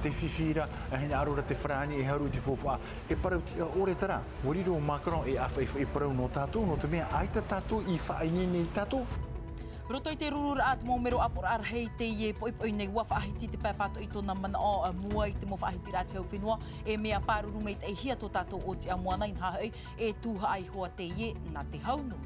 te whiwhira, hina arora te whrani e haru te fofua. E parau ti ore tara, wariro Macron e awha e parau no tātou, no te mea aita tātou i whainini tātou. Roto i te rurura at mō mero apor ar hei te ie poipoi nei wa whaahiti te pēpato i tōna mana o mua i te mō whaahiti rā te hau whenua e mea pāruru mei te hia tō tātou o te amoana in hahei e tūha ai hoa te ie nā te haunui.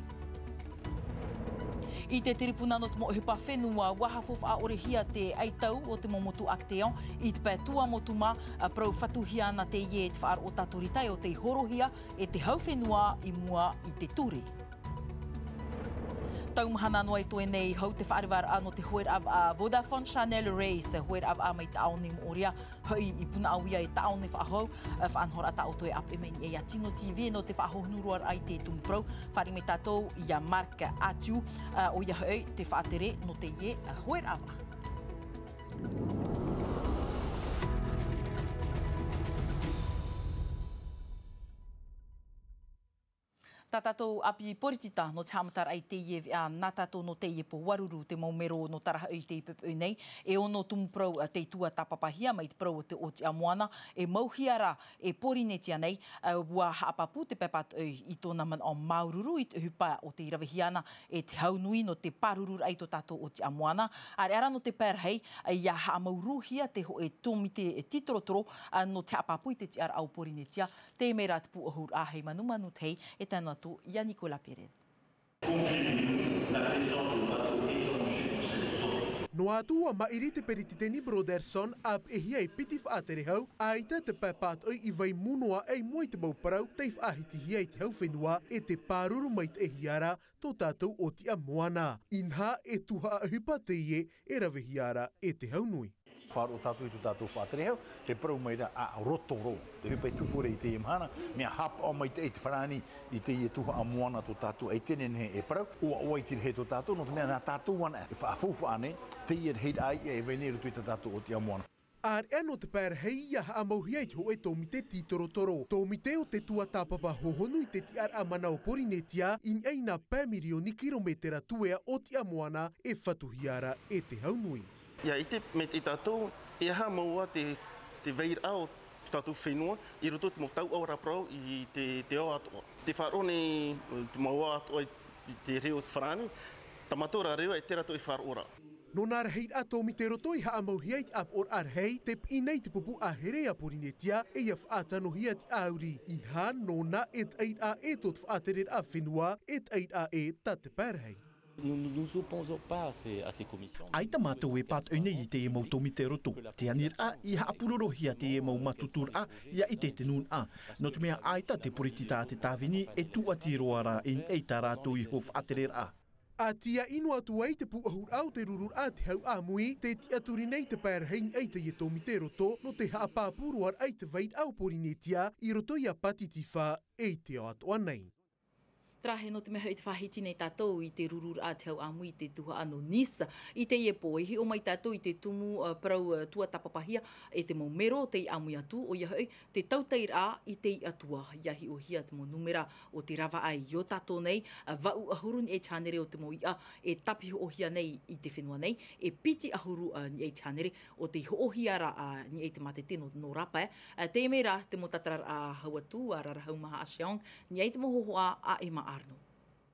I te tiripuna no te mo hupa whenua waha fofa ore hia te eitau o te momotu Acteon i te pētua motuma prau whatuhia na te ie te whaar o tātoritai o te horohia e te hau whenua i mua i te turi. Tau mahana noa i toe nei hau te whaarewara ano te hoer av a Vodafone Chanel Race, hoer av a mai te aone moria, hoi i puna awia e ta aone whaahau, whaanhora ta autoe ap e meni e a Tiunu TV no te whaahohnuruar ai te tumprau, whari me tātou i a Mark Atiu, o ia hoi te whaatere no te ie hoer av a. Tā tātou api poritita no te hamatara ai te ie nā tātou no te ie po waruru te maumero no taraha i te ipepeu nei. E ono tumuprau te tua tapapahia mai te prau o te amoana. E mauhiara e porinetia nei ua haapapu te pepat i tōna man o maururu i te hupa o te irawahiana e te haunui no te parurur ai tō tātou o te amoana. Are ara no te pērhei ia haamauruhia te ho e tōmite e titorotoro no te haapapu i te te ara au porinetia. Te mera te puahur a hei manumanu tei e tēnā il y a Nicolas Pérez. No atua mairi te perititeni Broderson ap e hia e piti whaatere hau, aita te pēpat oi i vai munua ei moi te mauparau te whaahiti hia i te hau whenua e te pāruru mai te hiara tō tātou o te amoana. Inha e tuha hupa te ie e rawehiara e te haunui. Whāro tātou i tō tātou whātere hau, te parau mai ra a rotoro. Te hupai tupure i te mahana, mea hapa o mai te wharani i te ie tuha amoana tō tātou e tenen he e parau. Ua i tira he tō tātou, no te mea nā tātou wana e whaafuwha ane, te ie heit ai e venere tui tō tātou o te amoana. Ar eno te pērhei ia haamauhiait ho e tōmite titorotoro. Tōmite o te tua tāpapa hohonu i te ti ar amana o porinetia in eina pēmirioni kilometera tuea o te amoana e whatuhiara e te haunui. Ia, i te me te tātou, e aha maua te veira o tātou whenua, i roto te mo tau au raprau i te o atoa. Te whaarone, te maua atoa i te reo te wharani, tamatora reo e te rato i whaarora. No nāra heit ato mi te roto i haamauhiait ap or arhei, te pinei te pupu a herea porinetia e ia whaatano hia te auri. Inha nona et eit a e tot whaaterer a whenua, et eit a e ta te pērhei. Nous opposons pas à ces commissions. Aita mātou e pāt une i te e mau tomi te roto. Te anir a i haapuroro hia te e mau matutur a ia i te tenun a. No te mea aita te poritita a te tāwini e tu atiroara in eita rātou i hof aterer a. A tia inu atu ai te puahur au te rurur a te hau amui, te ti aturi nei te pērhein ai te tomi te roto, no te haapāpuruar ai te vaid au porinetia i roto i a patitiwha e te o atoa nei. Trahe no te meha i te whahiti nei tātou i te rurur a te hau amui te tuha ano nisa. I te iepo, i o mai tātou i te tumu prau tua tapapahia e te maumero te i amui atu o ia hoi te tautair a i te i atua iahi o hia te mo numera o te rawa ai i o tātou nei vau ahuru ni e chanere o te mo ia e tapi o hia nei i te whenua nei e piti ahuru ni e chanere o te ho hiara ni e te mate tino no rapa te mera te mo tatarar a hau atu a rarahau maha a Siong ni e te mo hohoa a e maa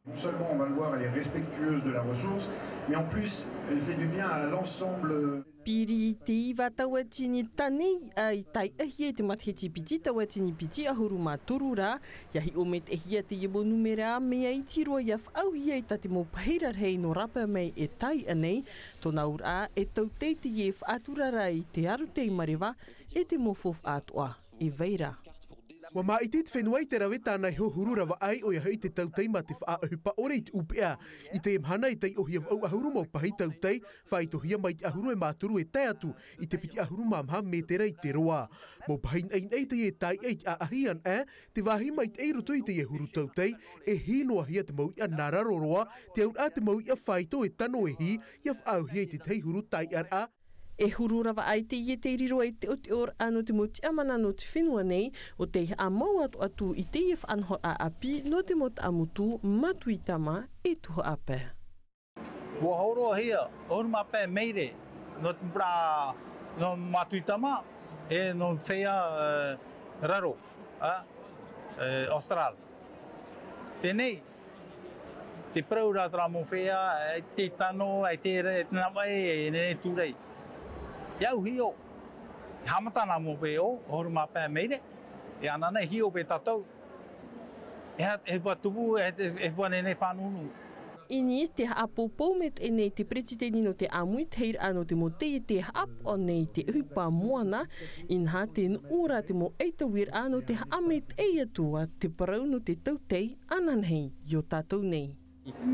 Non seulement on va le voir, elle est respectueuse de la ressource, mais en plus elle fait du bien à l'ensemble. Piri te iwa taua tini tani ai tai ahia te matheti piti taua tini piti ahuru mātoru rā. Iahi o me te ahia te iebo numera mea i tiroa ia whau hia i tate mo pahira rei no rapa mei e tai anei. Tōna ura e tau te ie whaatura rai te aru te imarewa e te mofof atoa e veira. Wa mai te whenua i te rawe tānai ho hurura wa ai o ia hei te tautei ma te whaahupa ore i te upea. I te mhana i tei ohia au ahuru mau pahi tautei, whai tohia mai te ahuru e māturu e tai atu i te piti ahuru mamha me te rei te roa. Mau pahi ein ei te e tai ei a ahian te wahi mai te eiroto i te e huru tautei, e hinoa hia te mau i a nararoroa, te aur a te mau i a whaito e tano e hi, ia whaau hia i te tei huru tai ar a. E hururawa ai te ie te riro ai te o te ora ano te mo te amana no te whenua nei o te a mau atu i te ie whanho a api no te mo te amutu matui tama e tuho ape. Ua hauro hia, hauru mape meire, no te bra no matui tama, e no whea raro, Austral. Tēnei, te praura tra mo whea, te tano, te nawai, e tūrei. Iau hio, hamatana mo peo, horu mapea meire, e anana hio pe tatou. E pa tupu, e pa nene whanunu. Inis te haapopou met e nei te presidenti no te amui teir ano te mo te haap o nei te uhipa moana in ha te ora te mo eitawir ano te haamet e atua te parau no te tautei ananhei yo tatou nei.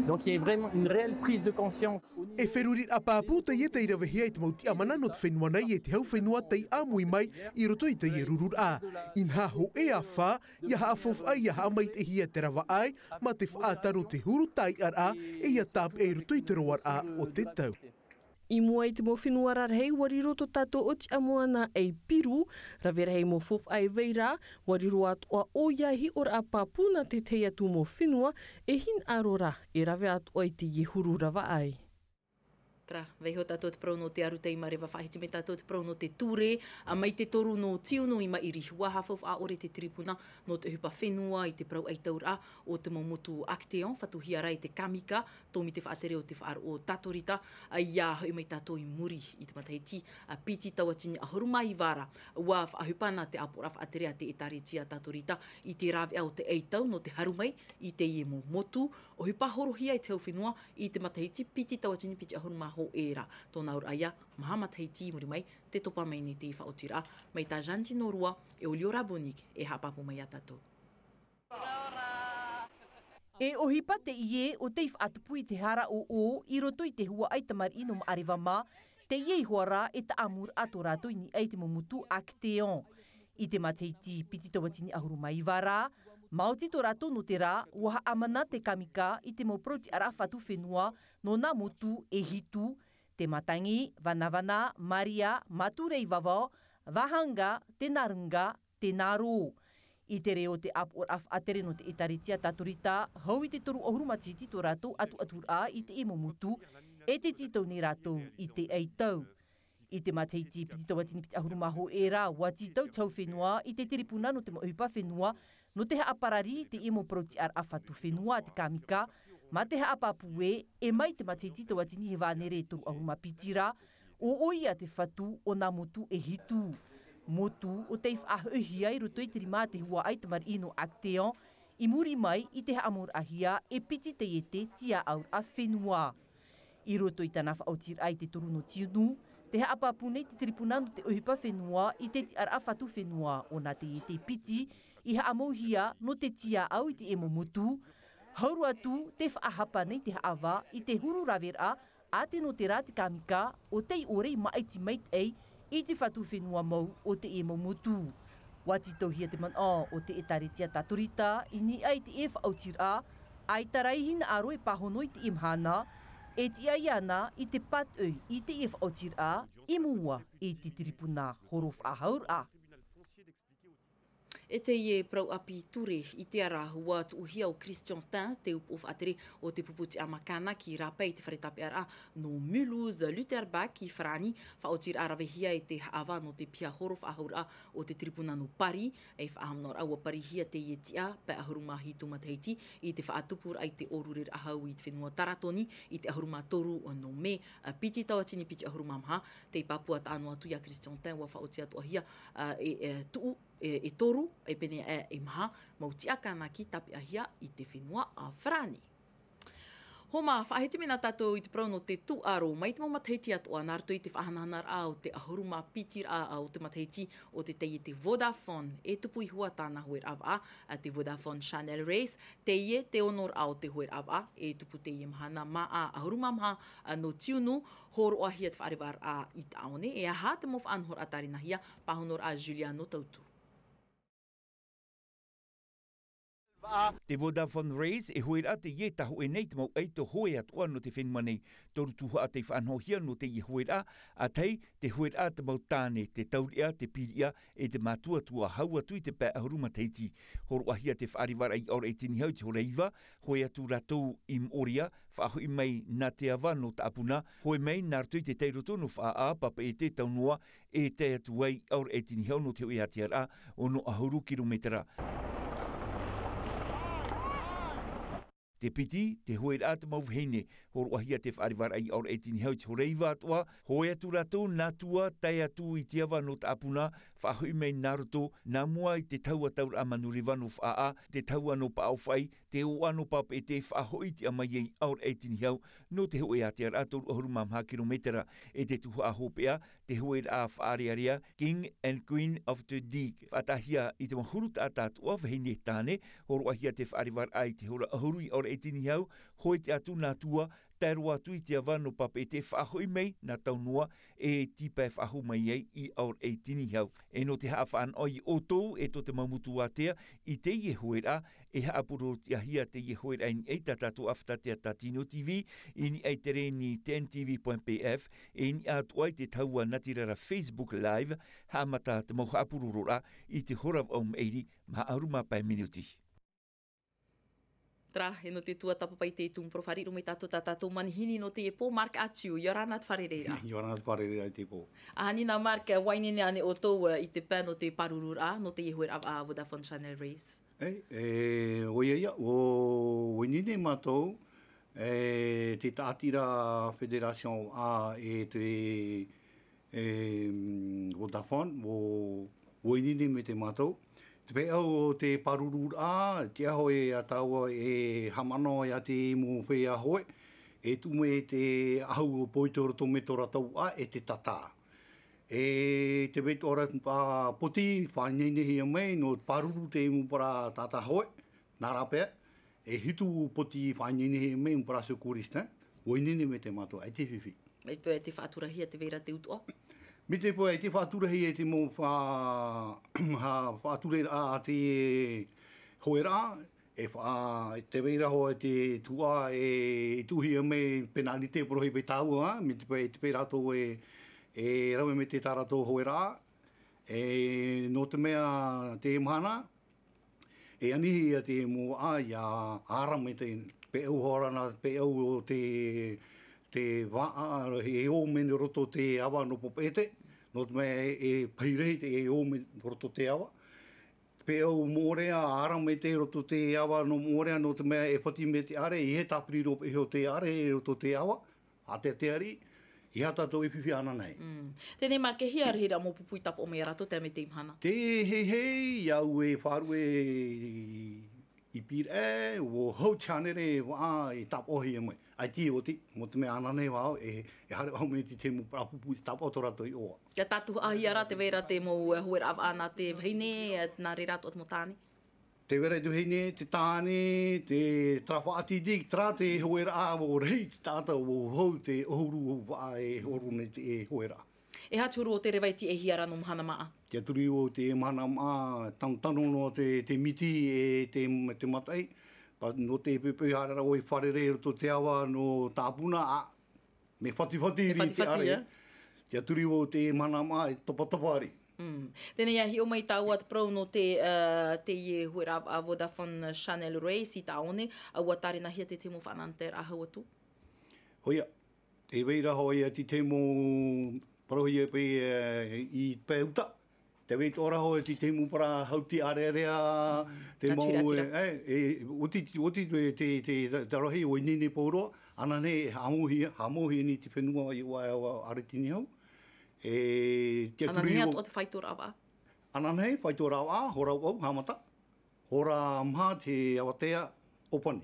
Donc il y a vraiment une réelle prise de conscience. E wherurit a pāputa i te irawehia i te mauti amana no te whenua nei e te hau whenua tei amui mai i roto i te i rurur a. In ha ho e a wha, ia ha afof ai ia ha amait e hia te rawa ai, ma te whaataro te huru tai ar a, e ia tāp e roto i te roar a o te tau. I mua i te mo whenua rarhei wari roto tato o ti amoana e piru, ravera hei mo fof ai veira, wari roa atoa o iahi ora a pāpuna te tei atu mo whenua e hin arora e rave atoa i te iehuru rawa ai. Tra, veiho tātou te prau no te arutei ma rewa whahiti me tātou te prau no te ture, a mai te toru no tiunu i ma iri hua hawhau a ore te tripuna no te hupa whenua i te prau aitaura o te maumotu Acteon, whatuhia rai te kamika, tōmi te whaatere o te whaar o tatorita, a ia hoi mai tātou i muri i te matahiti, a piti tawatini a horuma i vara, wa whaahupana te apora whaatere a te etaritia tatorita i te rāwe au te eitau no te harumai i te iemo motu, o hupa horohia i te hau whenua i te matahiti piti tawatini piti a horuma ho era. Tōna ura aia, maha mataiti muri mai, te topa mai ni te whaotira, mai tā janti no rua, e o liora bonik, e hapapu mai atatou. E ohipa te ie o te whaatupui te hara o i roto i te hua aitamar ino maariwa ma, te ie huara e ta amur ato rato ini ai te momutu Acteon. I te mataiti piti tawatini ahuru mai wara, mauti to rato no te rā, waha amana te kamika i te moproti ara whatu whenua no nā motu e hitu, te matangi, vanavana, maria, maturei vavao, vahanga, te narunga, te naro. I te reo te ap or af atere no te etaritia tatorita, hau i te toru ohurumati tito rato atu atura i te emo mutu, e te tito ni rato i te eitau. I te mataiti piti tawatini piti ahurumaho e rā, wa titau tau whenua i te tiripuna no te mohipa whenua, no te haaparari te emo proti ar awhatu whenua te kamika, ma te haapapue e mai te mataiti tawatini he vānere toru ahuma pitira, o oia te whatu o nā motu e hitu. Motu o te whaaheuhia i roto i te rima te hua aitamar ino Acteon, i muri mai i te haamur ahia e piti te iete tia aur a whenua. I roto i tana whaotir ai te toru no tiunu, te haapapune te tiripuna no te ohipa whenua i te ti ar a whatu whenua o nā te iete piti, i haamohia no te tia au i te emo motu, hauru atu te whaahapa nei te haava i te huru ravera a te no te rā te kamika o te orei maaiti mait ei i te whatu whenua mau o te emo motu. Wati tauhia te man o te etaritia tatorita, i ni ai te e whaotira, ai taraihina aro e pahono i te imhana, e ti ai ana i te patui i te e whaotira, i mua i te tiripuna horof a haura. E te ie prau api ture i te ara hua tu uhia o Christian Tin, te upof atere o te puputi a makana ki rapa i te wharetape ara no Mulhouse Lutherbach i Frani, whaotir arawehia e te haava no te pia horof ahura o te tripuna no pari, e whaahamnor aua parihia te ie tia pe ahuruma hitu mataiti i te whaatupur ai te orurir ahau i te whenua taratoni i te ahuruma toru o no me piti tawatini piti ahuruma maha, te papua tānu atu ia Christian Tin wa whaotia tuahia tuu e toru, e pene e maha, mau tiakana ki tape ahia i te whenua a Frani. Homa, whaahete mena tātou i te prau no te tuaro, mai te mataiti atoa, nā rato i te whahanahanar a o te ahuruma pitir a o te mataiti o te teie te Vodafone, e tupu i hua tāna huer ava a te Vodafone Channel Race, teie te honor a o te huer ava, e tupu teie mahana ma a ahuruma maha no tiunu, horo ahia te wharevar a i taone, e aha te mof anhor atari nahia, pahonor a Juliano Tautu. Te Vodafone Race e hoera te ie taho e nei te mau eito hoe atua no te whenua nei. Toru tuha a te whanhohia no te ie hoera, a tei te hoera te mau tāne, te tauria, te piria e te matua tua haua tui te pē ahuruma teiti. Horo ahia te whaariwara i ora e tini hau te horeiva, hoe atu ratou im oria, whaho i mei nā te awa no ta apuna, hoe mei nā ratui te teiroto no wha a papa e te taunua e te atu wei ora e tini hau no te oi atiara o no ahuru kilometera. Te piti, te hoe rā te mauwhine, horo ahia te whaariwara i ora e tini hau te horeiva atua, hoe atu ratou nā tua, tai atu i te awa no ta apuna, whahui mei Naruto, nā mua i te taua taura amanuri wano whaa, te taua no pa au whai, te o ano papa e te whahoi te amai ei aur e tini hau, no te hoe a te rātou ahuru mamha kilometera, e te tuhu a hopea, te hoe rā whaariarea, King and Queen of the Dig. Whatahia i te mahuru tā tātua, wahine tāne, horo ahia te whaariwara ai te hora ahuru i aur e tini hau, hoi te atu nā tua, tēroa atu i te awano papa e te whahoi mei nā taunua e tipai whahu mai ei i aur e tini hau. E no te hawhaan oi o tōu e to te mamutu atea i te ie hoera e haapuro te ahia te ie hoera i ei tatatu aftatea ta Tiunu TV i ni ei tere ni tntv.pf e ni atu ai te taua natirara Facebook Live haamata te mau haapuro rora i te horav au meiri ma aruma pai minuti. Tra, e no te tua tapapai te tumpro whariru me tātou manihini no te epo, Mark Atiu, Yorana te wharereira. Yorana te wharereira i te epo. Ahani nā Mark, wainene ane o tō i te pē no te parurura, no te ihoer a Vodafone Channel Race. Oia ia, o wainene mātou, te tātira Federation a e te Vodafone, o wainene me te mātou. Te pēau o te parurura, te aho e ataua e hamano e a te mo whea hoe, e tume te ahu o poitoro to me tora tau a e te tata. E te veit ora poti, whanenehi a mei, no paruru te mo para tata hoe, nā rapea, e hitu poti whanenehi a mei mo para sekurista, oinene me te mato, ai te whiwhi. Mai pēr te whaaturahia te veira te utoa? Me te poe, te whaaturahi e te mō whaaturera a te hoera, te veira hoa te tua e tuhi a me penali te porohi pe tāua, me te poe, te pērato e rawe me te tārato hoera, no te mea te mahana, e anihi a te mō ia ara me te peau horana, peau o te waa, e o mene roto te awa no popete, no te mea e pairehi te e o mene roto te awa. Peau mōrea, ara me te roto te awa no mōrea, no te mea e pati me te are, i he tapiri rope heo te are, e roto te awa, a te ari, i hata tō i whiwhi ana nei. Tēnei mā ke hia rehira mō pupui tapa o mea rato, te me te imhana. Te hei, iau e wharu i pire, o hau chanere wa i tapohi e mai. Ai ti o ti, mo te mea anane wao, e hare wao me te mo prapupu i tapo tora toi oa. Kia tātu ahi ara te veira te mo huera av ana te vheine, nā re rato at mo tāne? Te vera te vheine, te tāne, te trafa ati dik, tra te huera a o rei tāta o hau te ohuru wa e horu ne te huera. E haturu o te rewaiti e hiara no mahana maa? Kia turi o te mahana maa, tano no te miti e te matai, no te pepe harara o i wharere to te awa no tāpuna, me whati ri te are. Kia turi o te mahana maa e topa ari. Tēnei ahi o mai tāua te prau no te ie huera a Vodafone Channel Race i tāone, a ua tāre na hia te temo whananter a hau atu? Hoia, te veira hoia ti temo parohi e pe i pēuta. Te veit ora ho ti temu para hauti arearea te mau oti te rohi o inini poro ana ne hamohi ni te whenua i wa aretini hau. Ana nei o te whaitora awa? Ana nei whaitora awa, hora au hamata. Hora maha te awatea opani.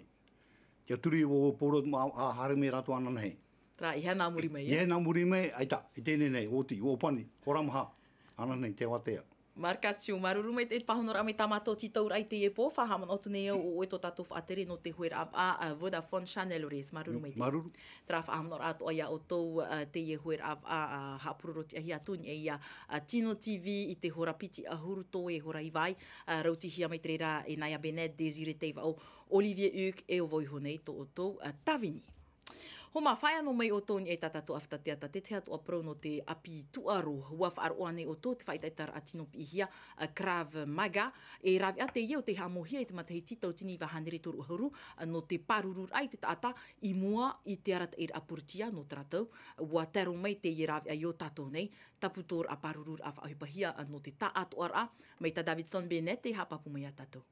Kia turi o poro a hare me rato ana nei. Tra, i hana muri mei. I hana muri mei, aita, i tēnei nei, oti, o opani, hora maha. Ana nei, te watea. Markatiu, maruru mai te pahonora mai tamato titau rai te epo, whahaman otu nei o e to tātou whaatere no te huera a Vodafone Channel res, maruru mai te. Maruru. Tra whahamanora ato aia o tau te e huera a hapururo te ahi atuni e ia Tiunu TV i te horapiti a huruto e hora i vai, rautihia mai te rā e Naya Benet, Desire Teiva o Olivier Uc e o Voihonei to o tau Tavini. Ho mā whaia no mai o tōni e tātātou awhatateata te te atua prau no te api tuaro. Hua whaaroane o tō te whaitaitar a tino pihia Krav Maga. E rawi a te iau te hamohia i te matahi titau tini wahanere toru ahuru no te parurur ai te taata i mua i te arata e apurtia no tātou. Ua tero mai te i rawi a i o tātou nei. Taputor a parurur a whaahupahia no te tā atoara. Mai ta Davidson Bennett te hapapu mai a tātou.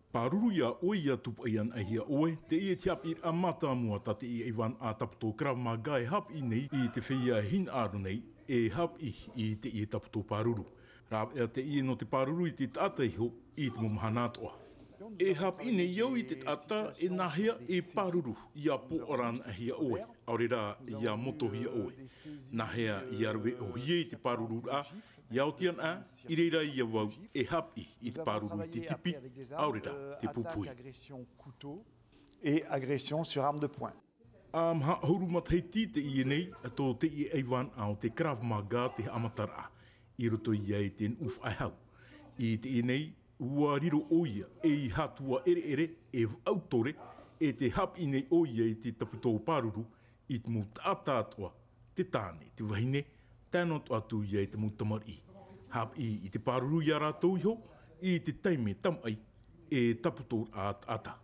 Paruru ia oe ia tupu ian ahia oe, te ie te api a mata mua ta te i ewan a taputo Krav Maga e hap i nei i te whia hin aru nei e hap i te ie taputo paruru. Rāp ea te ie no te paruru i te tata iho i te mahana toa. E hap i nei iau i te tata e nahia e paruru i a po oran ahia oe, aurera i a motohia oe. Nahia i arwe o hie i te paruru a, iau tian a, i reira i a wau e hapi i te paruru te tipi, aurera te pupui. Et agression sur arme de poing. Maha huru matahiti te i nei, ato te i eiwan au te Krav Maga te amatara, i roto i ai ten uf aihau. I te i nei, ua riro oia e i hatua ere e autore e te hapi nei oia i te taputo paruru i te mutata atoa, te tāne, te wahine, tēnot atu i te mutamari. Hap i te paruru i a rātou iho, i te taime tamai e taputo ata.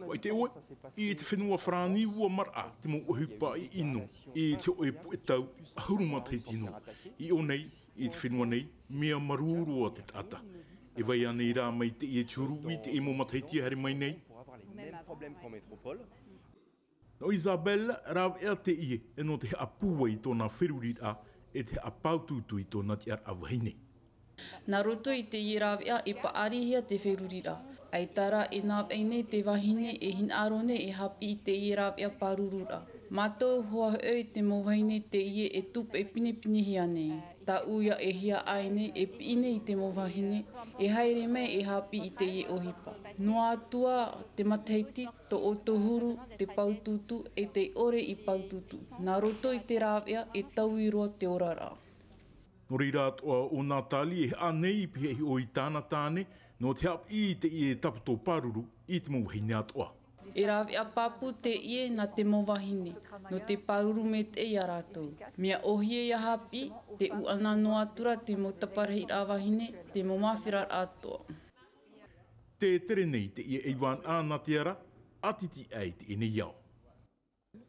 Wai te oe, i te whenua whrani ua mara te mo ohipa i ino, i te oe pu e tau ahurumatahi tino. I o nei, i te whenua nei, mea marurua te tata. E vai anei rā mai te i e turu i te emo matahitia hari mai nei. No Isabella, rāw ea te ie, e no te apua i tōna whiruri a, e te apaututu i tōna te ar awahine. Nā roto i te ie rāw ea e paarihia te whiruri a. Ai tara e nāp einei te wahine e hin arone e hapi i te ie rāw ea parurura. Mātou hoa hoi te mowhaine te ie e tup e pine hia nei. Tā uia e hia aine e pine i te mowhahine, e haere mei e hapi i te ie ohipa. Noa atua te mataiti, to o tohuru, te paututu e te ore i paututu. Nā roto i te rāwea e tauiroa te orara. No reira atoa o Natali e anei i pihe o i tāna tāne, no te hap i te ie taputo paruru i te mowhine atoa. E rāwea papu te ie na te mowahine, no te paruru me te ia rātou. Mea ohie ia hapi, te uana no atura te motaparahi rāwahine, te momawhira atoa. Te tere nei te ie eiwan āna te ara, atiti ai te ene iau.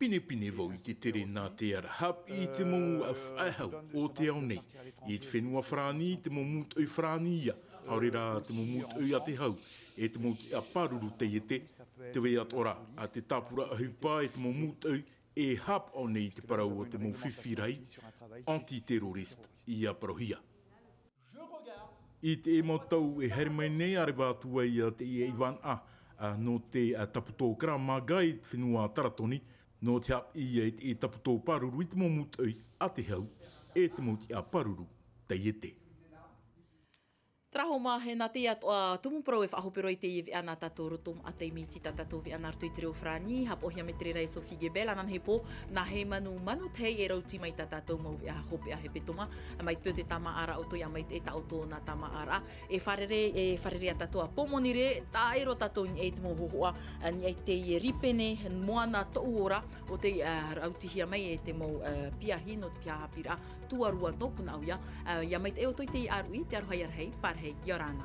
Pine vau i te tere nā te ara, hap i te mongu a whaihau o te au nei. I te whenua whrani, te momut oi whrani ia, aurera te momut oi a te hau, e te moti a paruru te iete, te wei atora a te tapura ahupa e te momut oi, e hap au nei te parau o te mowhiwhirai, anti-terrorist i a parohia. I te e motau e here mai nei are wātua i te i eiwan no te taputo Krav Maga i te whenua taratoni, no te hap i te taputo paruru i te momut oi a te hau, e te moti a paruru te iete. Traho mā he nā te atoa tumupro e whahopero i te iwi ana tātou rotom a te miti tātou vi ana artu i te reo whrani, hapohia me te rei Sophie Gebel, anan he po, nā he manu tei e rauti mai tātou mau vi a hope a he petoma, mai pio te tama ara o toi a mai te tauto nā tama ara, e wharere a tātou a pomonire, tā ero tātou ni e te mohohoa, ni e te ripene, moana tou ora, o te rautihia mai e te mau piahi no te piahapira, tuarua tōpuna au ia mai te e o toi te i aru i, te aruhai arhei, parhei, Yorana.